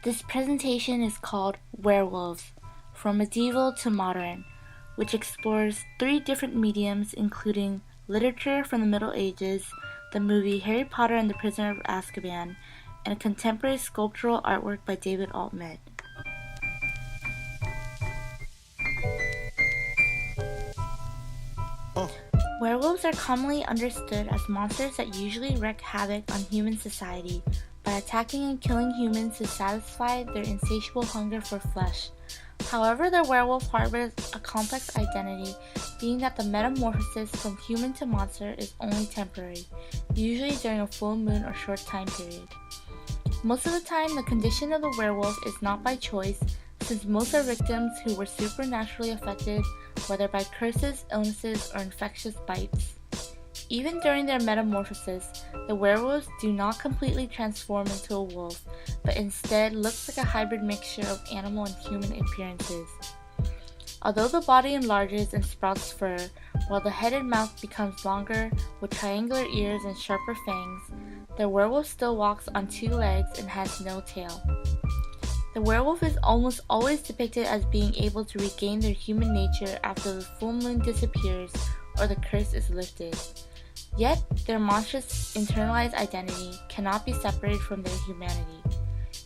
This presentation is called Werewolves, From Medieval to Modern, which explores three different mediums including literature from the Middle Ages, the movie Harry Potter and the Prisoner of Azkaban, and a contemporary sculptural artwork by David Altman. Werewolves are commonly understood as monsters that usually wreak havoc on human society by attacking and killing humans to satisfy their insatiable hunger for flesh. However, the werewolf harbors a complex identity, being that the metamorphosis from human to monster is only temporary, usually during a full moon or short time period. Most of the time, the condition of the werewolf is not by choice, since most are victims who were supernaturally affected, whether by curses, illnesses, or infectious bites. Even during their metamorphosis, the werewolves do not completely transform into a wolf, but instead looks like a hybrid mixture of animal and human appearances. Although the body enlarges and sprouts fur, while the head and mouth becomes longer with triangular ears and sharper fangs, the werewolf still walks on two legs and has no tail. The werewolf is almost always depicted as being able to regain their human nature after the full moon disappears or the curse is lifted. Yet, their monstrous internalized identity cannot be separated from their humanity,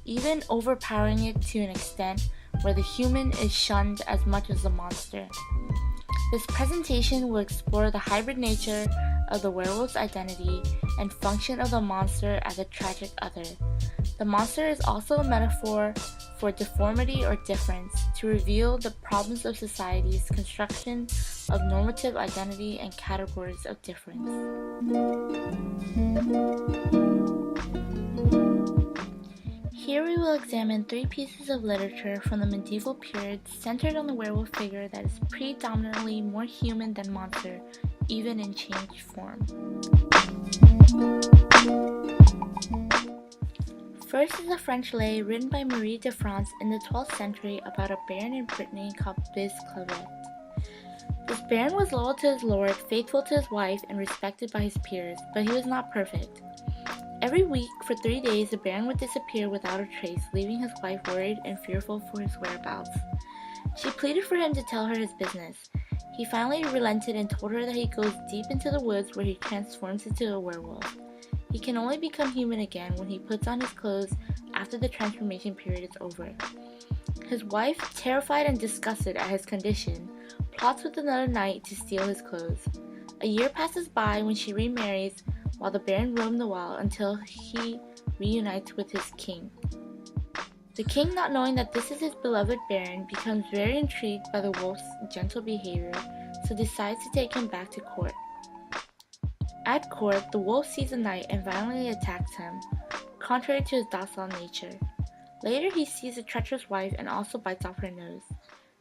even overpowering it to an extent where the human is shunned as much as the monster. This presentation will explore the hybrid nature of the werewolf's identity and function of the monster as a tragic other. The monster is also a metaphor for deformity or difference, to reveal the problems of society's construction of normative identity and categories of difference. Here we will examine three pieces of literature from the medieval period centered on the werewolf figure that is predominantly more human than monster, even in changed form. First is a French lay written by Marie de France in the 12th century about a baron in Brittany called Biz Clavet. This baron was loyal to his lord, faithful to his wife, and respected by his peers, but he was not perfect. Every week, for 3 days, the baron would disappear without a trace, leaving his wife worried and fearful for his whereabouts. She pleaded for him to tell her his business. He finally relented and told her that he goes deep into the woods where he transforms into a werewolf. He can only become human again when he puts on his clothes after the transformation period is over. His wife, terrified and disgusted at his condition, plots with another knight to steal his clothes. A year passes by when she remarries, while the baron roams the wild until he reunites with his king. The king, not knowing that this is his beloved baron, becomes very intrigued by the wolf's gentle behavior, so decides to take him back to court. At court, the wolf sees the knight and violently attacks him, contrary to his docile nature. Later, he sees a treacherous wife and also bites off her nose.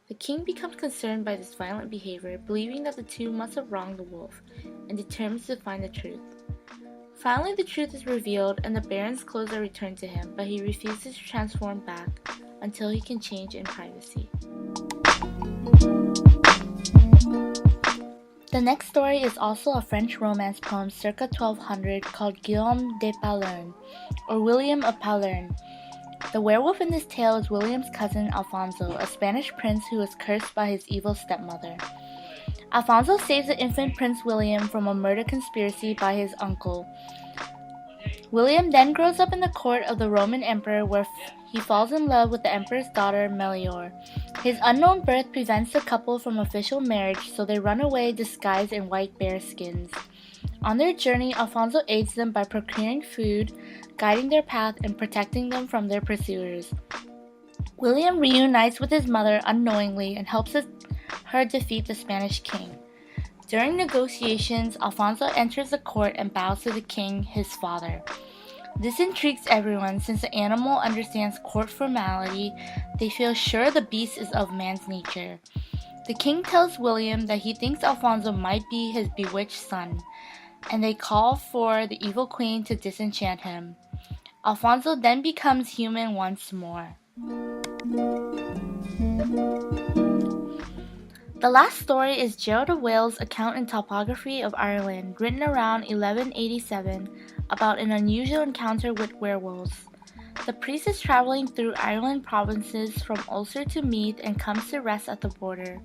The king becomes concerned by this violent behavior, believing that the two must have wronged the wolf, and determines to find the truth. Finally, the truth is revealed, and the baron's clothes are returned to him, but he refuses to transform back until he can change in privacy. The next story is also a French romance poem circa 1200 called Guillaume de Pallerne, or William of Pallerne. The werewolf in this tale is William's cousin Alfonso, a Spanish prince who was cursed by his evil stepmother. Alfonso saves the infant Prince William from a murder conspiracy by his uncle. William then grows up in the court of the Roman emperor where he falls in love with the emperor's daughter, Melior. His unknown birth prevents the couple from official marriage, so they run away disguised in white bear skins. On their journey, Alfonso aids them by procuring food, guiding their path, and protecting them from their pursuers. William reunites with his mother unknowingly and helps her defeat the Spanish king. During negotiations, Alfonso enters the court and bows to the king, his father. This intrigues everyone since the animal understands court formality. They feel sure the beast is of man's nature. The king tells William that he thinks Alfonso might be his bewitched son, and they call for the evil queen to disenchant him. Alfonso then becomes human once more. The last story is Gerald of Wales' account and topography of Ireland, written around 1187, about an unusual encounter with werewolves. The priest is traveling through Ireland provinces from Ulster to Meath and comes to rest at the border.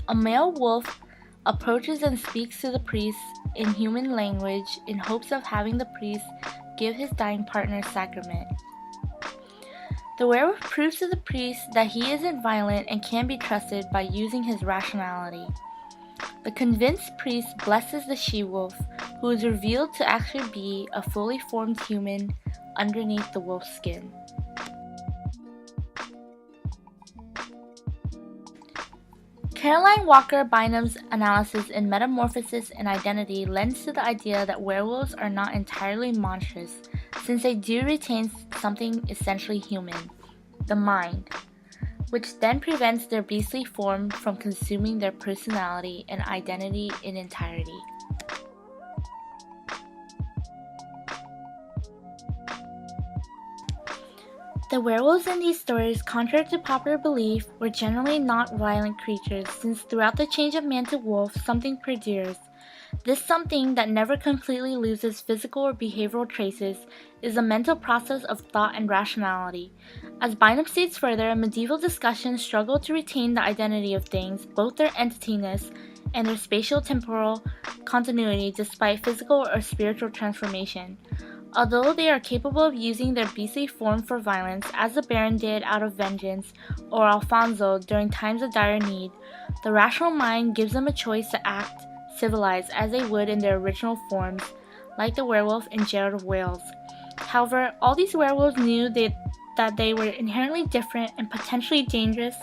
A male wolf approaches and speaks to the priest in human language in hopes of having the priest give his dying partner sacrament. The werewolf proves to the priest that he isn't violent and can be trusted by using his rationality. The convinced priest blesses the she-wolf, who is revealed to actually be a fully formed human underneath the wolf's skin. Caroline Walker Bynum's analysis in Metamorphosis and Identity lends to the idea that werewolves are not entirely monstrous, since they do retain something essentially human, the mind, which then prevents their beastly form from consuming their personality and identity in entirety. The werewolves in these stories, contrary to popular belief, were generally not violent creatures, since throughout the change of man to wolf, something perdures. This something that never completely loses physical or behavioral traces is a mental process of thought and rationality. As Bynum states further, medieval discussions struggled to retain the identity of things, both their entityness and their spatial-temporal continuity despite physical or spiritual transformation. Although they are capable of using their beastly form for violence, as the Baron did out of vengeance, or Alfonso during times of dire need, the rational mind gives them a choice to act civilized as they would in their original forms, like the werewolf in Gerald of Wales. However, all these werewolves knew that they were inherently different and potentially dangerous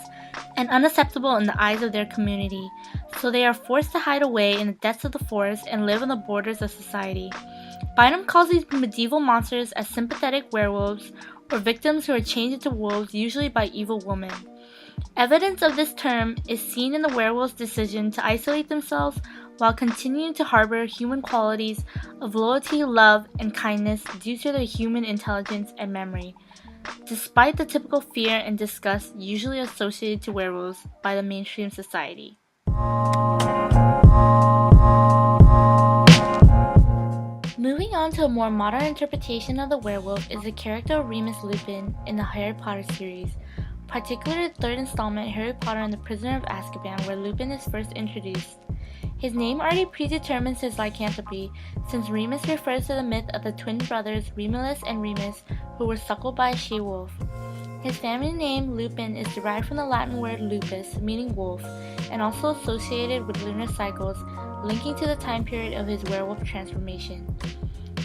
and unacceptable in the eyes of their community, so they are forced to hide away in the depths of the forest and live on the borders of society. Bynum calls these medieval monsters as sympathetic werewolves, or victims who are changed into wolves, usually by evil women. Evidence of this term is seen in the werewolves' decision to isolate themselves while continuing to harbor human qualities of loyalty, love, and kindness due to their human intelligence and memory, despite the typical fear and disgust usually associated to werewolves by the mainstream society. Moving on to a more modern interpretation of the werewolf is the character of Remus Lupin in the Harry Potter series, particularly the third installment, Harry Potter and the Prisoner of Azkaban, where Lupin is first introduced. His name already predetermines his lycanthropy, since Remus refers to the myth of the twin brothers Remulus and Remus, who were suckled by a she-wolf. His family name, Lupin, is derived from the Latin word lupus, meaning wolf, and also associated with lunar cycles, linking to the time period of his werewolf transformation.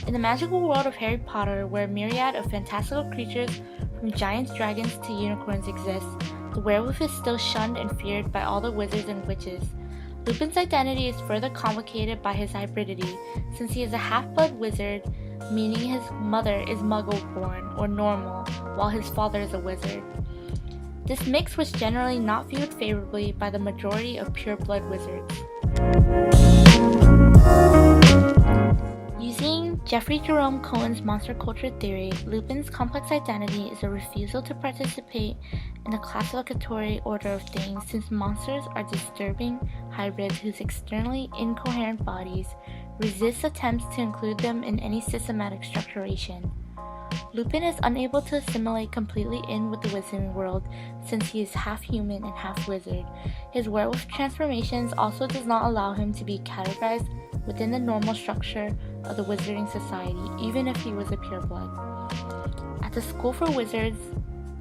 In the magical world of Harry Potter, where a myriad of fantastical creatures from giants, dragons, to unicorns exist, the werewolf is still shunned and feared by all the wizards and witches. Lupin's identity is further complicated by his hybridity, since he is a half-blood wizard, meaning his mother is muggle-born or normal, while his father is a wizard. This mix was generally not viewed favorably by the majority of pure-blood wizards. Using Jeffrey Jerome Cohen's monster culture theory, Lupin's complex identity is a refusal to participate in the classificatory order of things, since monsters are disturbing hybrids whose externally incoherent bodies resist attempts to include them in any systematic structuration. Lupin is unable to assimilate completely in with the wizarding world, since he is half human and half wizard. His werewolf transformations also does not allow him to be categorized within the normal structure of the wizarding society, even if he was a pureblood. At the School for Wizards,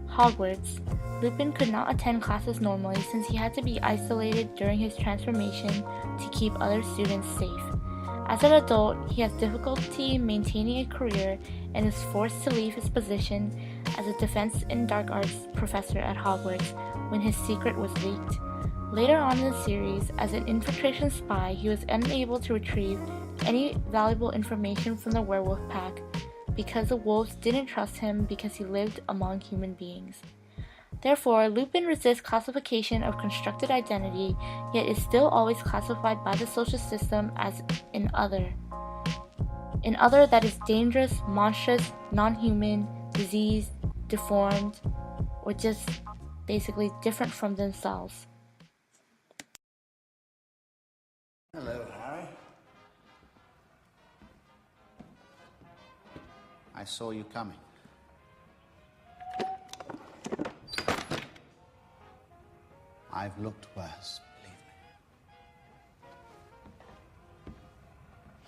Hogwarts, Lupin could not attend classes normally, since he had to be isolated during his transformation to keep other students safe. As an adult, he has difficulty maintaining a career and is forced to leave his position as a defense in dark arts professor at Hogwarts when his secret was leaked. Later on in the series, as an infiltration spy, he was unable to retrieve any valuable information from the werewolf pack because the wolves didn't trust him because he lived among human beings. Therefore, Lupin resists classification of constructed identity, yet is still always classified by the social system as an other. An other that is dangerous, monstrous, non-human, diseased, deformed, or just basically different from themselves. Hello, Harry. I saw you coming. I've looked worse, believe me.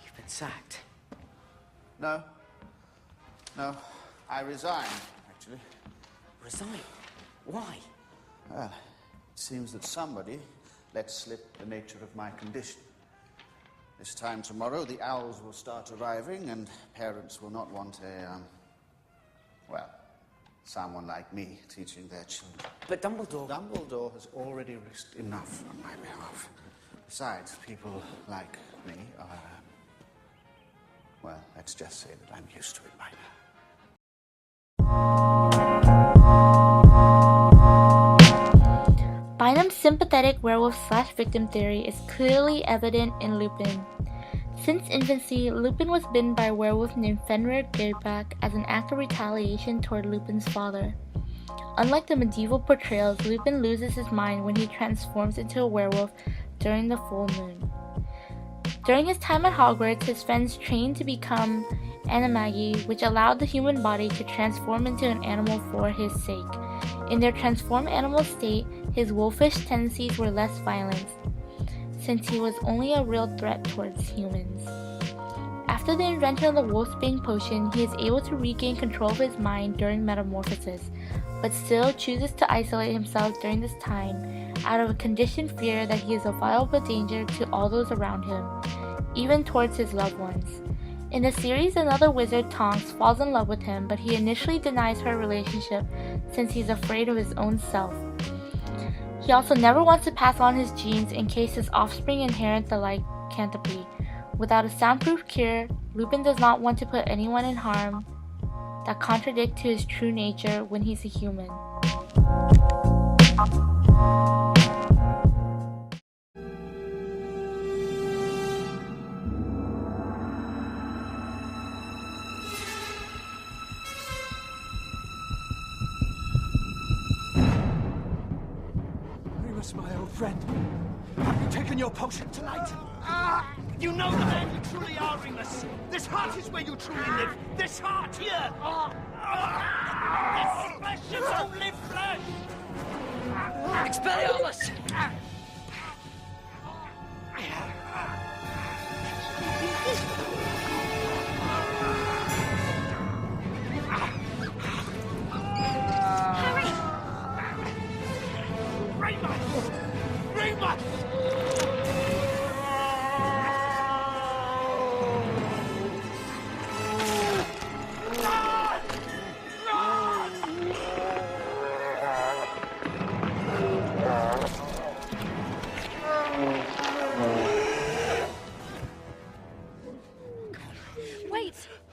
You've been sacked. No. No. I resigned, actually. Resign? Why? Well, it seems that somebody let slip the nature of my condition. This time tomorrow, the owls will start arriving, and parents will not want well, someone like me teaching their children. But Dumbledore... Dumbledore has already risked enough on my behalf. Besides, people like me are, well, let's just say that I'm used to it by now. Bynum's sympathetic werewolf/victim theory is clearly evident in Lupin. Since infancy, Lupin was bitten by a werewolf named Fenrir Greyback as an act of retaliation toward Lupin's father. Unlike the medieval portrayals, Lupin loses his mind when he transforms into a werewolf during the full moon. During his time at Hogwarts, his friends trained to become animagi, which allowed the human body to transform into an animal for his sake. In their transformed animal state, his wolfish tendencies were less violent, since he was only a real threat towards humans. After the invention of the Wolfsbane potion, he is able to regain control of his mind during metamorphosis, but still chooses to isolate himself during this time out of a conditioned fear that he is a viable danger to all those around him, even towards his loved ones. In the series, another wizard, Tonks, falls in love with him, but he initially denies her relationship since he's afraid of his own self. He also never wants to pass on his genes in case his offspring inherit the lycanthropy. Without a soundproof cure, Lupin does not want to put anyone in harm that contradict to his true nature when he's a human. My old friend, have you taken your potion tonight? You know the man you truly are, Remus. This heart is where you truly live. This heart here. This flesh is only flesh. Expelliarmus!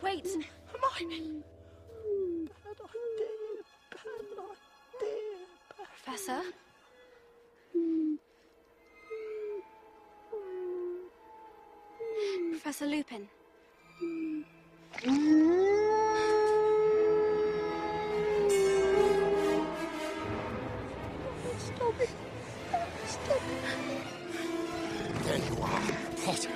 Wait! Hermione! Professor? Professor Lupin? Stop it! Stop it! There you are, Potter.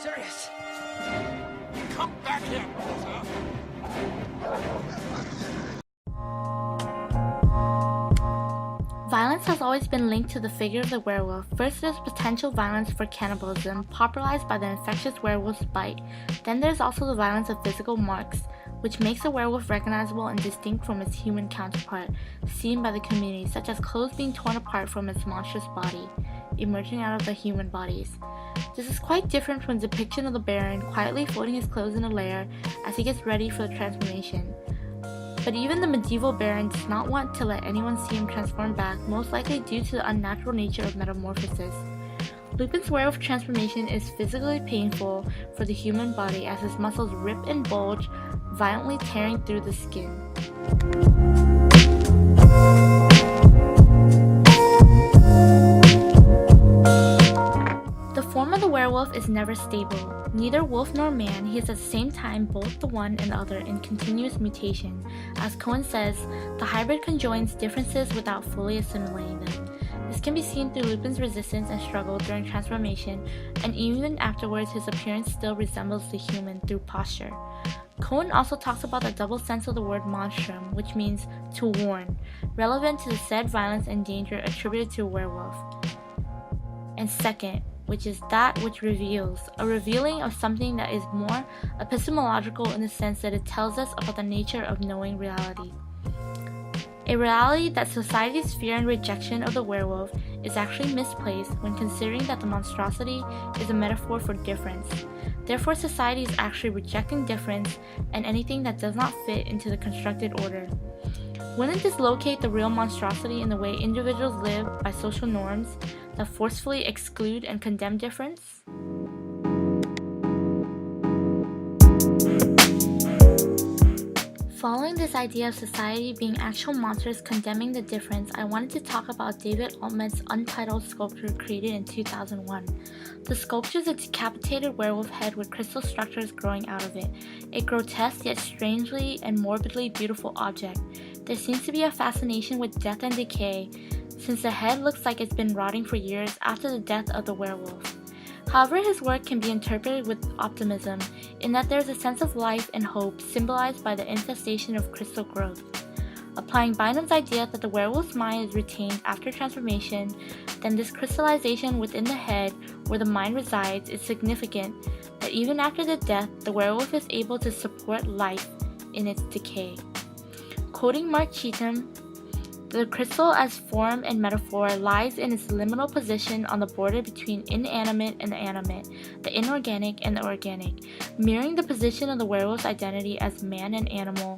Sirius! Come back here, Potter. Violence has always been linked to the figure of the werewolf. First, there's potential violence for cannibalism, popularized by the infectious werewolf's bite. Then there's also the violence of physical marks, which makes a werewolf recognizable and distinct from its human counterpart, seen by the community, such as clothes being torn apart from its monstrous body, emerging out of the human bodies. This is quite different from the depiction of the Baron quietly folding his clothes in a lair as he gets ready for the transformation. But even the medieval Baron does not want to let anyone see him transform back, most likely due to the unnatural nature of metamorphosis. Lupin's werewolf transformation is physically painful for the human body as his muscles rip and bulge, violently tearing through the skin. The form of the werewolf is never stable. Neither wolf nor man, he is at the same time both the one and the other in continuous mutation. As Cohen says, the hybrid conjoins differences without fully assimilating them. This can be seen through Lupin's resistance and struggle during transformation, and even afterwards his appearance still resembles the human through posture. Cohen also talks about the double sense of the word monstrum, which means to warn, relevant to the said violence and danger attributed to a werewolf. And second, which is that which reveals, a revealing of something that is more epistemological in the sense that it tells us about the nature of knowing reality. A reality that society's fear and rejection of the werewolf is actually misplaced when considering that the monstrosity is a metaphor for difference. Therefore, society is actually rejecting difference and anything that does not fit into the constructed order. Wouldn't this locate the real monstrosity in the way individuals live by social norms that forcefully exclude and condemn difference? Following this idea of society being actual monsters condemning the difference, I wanted to talk about David Altman's untitled sculpture created in 2001. The sculpture is a decapitated werewolf head with crystal structures growing out of it, a grotesque yet strangely and morbidly beautiful object. There seems to be a fascination with death and decay, since the head looks like it's been rotting for years after the death of the werewolf. However, his work can be interpreted with optimism, in that there is a sense of life and hope symbolized by the infestation of crystal growth. Applying Bynum's idea that the werewolf's mind is retained after transformation, then this crystallization within the head where the mind resides is significant that even after the death, the werewolf is able to support life in its decay. Quoting Mark Cheetham, the crystal as form and metaphor lies in its liminal position on the border between inanimate and the animate, the inorganic and the organic, mirroring the position of the werewolf's identity as man and animal.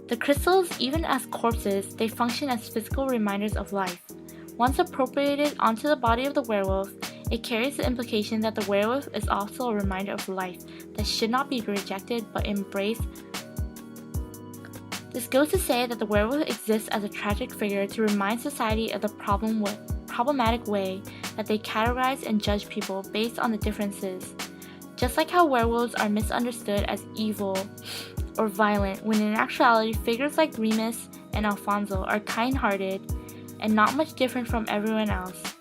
The crystals, even as corpses, they function as physical reminders of life. Once appropriated onto the body of the werewolf, it carries the implication that the werewolf is also a reminder of life that should not be rejected but embraced. This goes to say that the werewolf exists as a tragic figure to remind society of the problematic way that they categorize and judge people based on the differences. Just like how werewolves are misunderstood as evil or violent, when in actuality figures like Remus and Alfonso are kind-hearted and not much different from everyone else.